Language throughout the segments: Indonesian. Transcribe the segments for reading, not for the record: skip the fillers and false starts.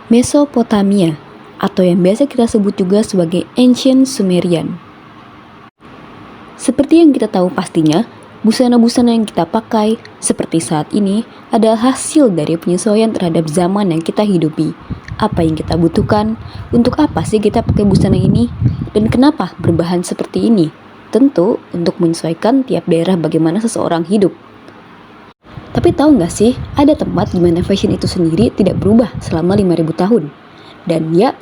Mesopotamia, atau yang biasa kita sebut juga sebagai Ancient Sumerian. Seperti yang kita tahu pastinya, busana-busana yang kita pakai seperti saat ini adalah hasil dari penyesuaian terhadap zaman yang kita hidupi. Apa yang kita butuhkan, untuk apa sih kita pakai busana ini, dan kenapa berbahan seperti ini? Tentu untuk menyesuaikan tiap daerah bagaimana seseorang hidup. Tapi tahu nggak sih, ada tempat di mana fashion itu sendiri tidak berubah selama 5.000 tahun. Dan ya,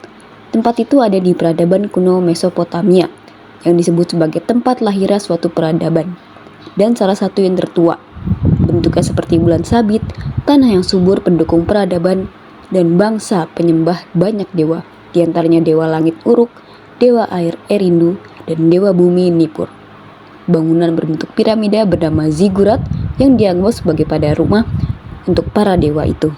tempat itu ada di peradaban kuno Mesopotamia, yang disebut sebagai tempat lahirnya suatu peradaban. Dan salah satu yang tertua, bentuknya seperti bulan sabit, tanah yang subur pendukung peradaban, dan bangsa penyembah banyak dewa, diantaranya dewa langit Uruk, dewa air Erindu, dan dewa bumi Nippur. Bangunan berbentuk piramida bernama ziggurat yang dianggap sebagai pada rumah untuk para dewa itu.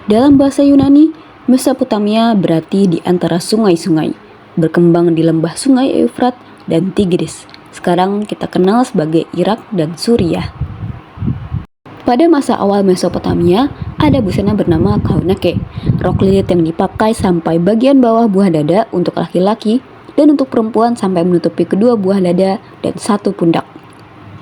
Dalam bahasa Yunani, Mesopotamia berarti di antara sungai-sungai, berkembang di lembah sungai Eufrat dan Tigris. Sekarang kita kenal sebagai Irak dan Suriah. Pada masa awal Mesopotamia, ada busana bernama kaunake, rok lilit yang dipakai sampai bagian bawah buah dada untuk laki-laki, dan untuk perempuan sampai menutupi kedua buah dada dan satu pundak.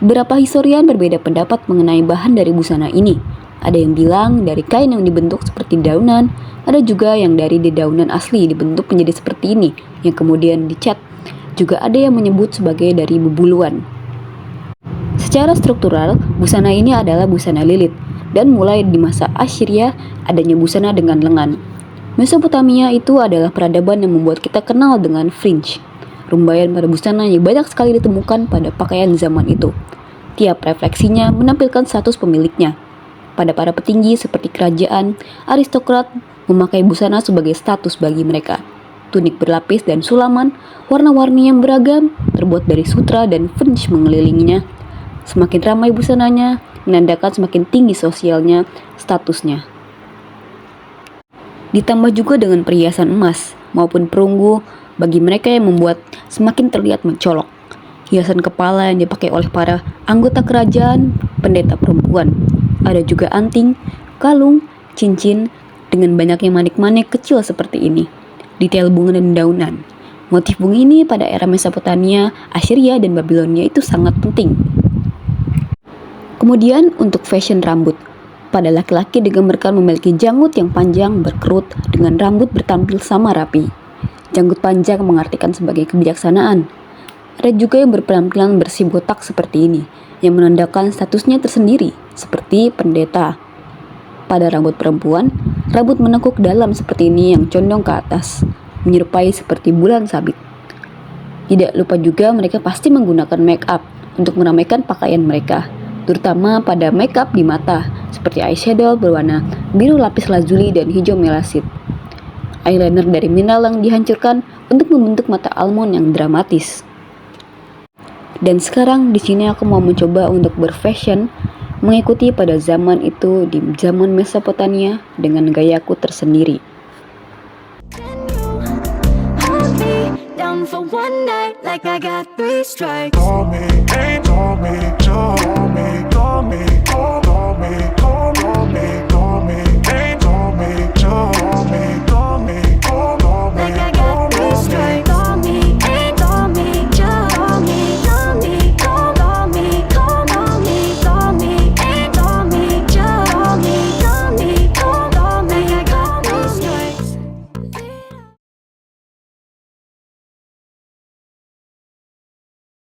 Beberapa historian berbeda pendapat mengenai bahan dari busana ini. Ada yang bilang dari kain yang dibentuk seperti daunan, ada juga yang dari dedaunan asli dibentuk menjadi seperti ini, yang kemudian dicat. Juga ada yang menyebut sebagai dari bebuluan. Secara struktural, busana ini adalah busana lilit, dan mulai di masa Assyria adanya busana dengan lengan. Mesopotamia itu adalah peradaban yang membuat kita kenal dengan fringe, rumbayan pada busana yang banyak sekali ditemukan pada pakaian zaman itu. Tiap refleksinya menampilkan status pemiliknya. Pada para petinggi seperti kerajaan, aristokrat memakai busana sebagai status bagi mereka. Tunik berlapis dan sulaman, warna-warni yang beragam, terbuat dari sutra dan fringe mengelilinginya. Semakin ramai busananya, menandakan semakin tinggi sosialnya, statusnya. Ditambah juga dengan perhiasan emas maupun perunggu bagi mereka yang membuat semakin terlihat mencolok. Hiasan kepala yang dipakai oleh para anggota kerajaan, pendeta perempuan. Ada juga anting, kalung, cincin dengan banyaknya manik-manik kecil seperti ini. Detail bunga dan daunan. Motif bunga ini pada era Mesopotamia, Assyria, dan Babilonia itu sangat penting. Kemudian untuk fashion rambut. Pada laki-laki digambarkan memiliki janggut yang panjang berkerut dengan rambut bertampil sama rapi. Janggut panjang mengartikan sebagai kebijaksanaan. Ada juga yang berpenampilan bersih botak seperti ini, yang menandakan statusnya tersendiri, seperti pendeta. Pada rambut perempuan, rambut menekuk dalam seperti ini yang condong ke atas, menyerupai seperti bulan sabit. Tidak lupa juga mereka pasti menggunakan make up untuk meramaikan pakaian mereka, terutama pada make up di mata, seperti eyeshadow berwarna biru lapis lazuli dan hijau melasit. Eyeliner dari mineral yang dihancurkan untuk membentuk mata almond yang dramatis. Dan sekarang di sini aku mau mencoba untuk berfashion mengikuti pada zaman itu di zaman Mesopotamia dengan gayaku tersendiri. For one night, like I got 3 strikes. Call me, call me, call me, call me, call me, call me, call me.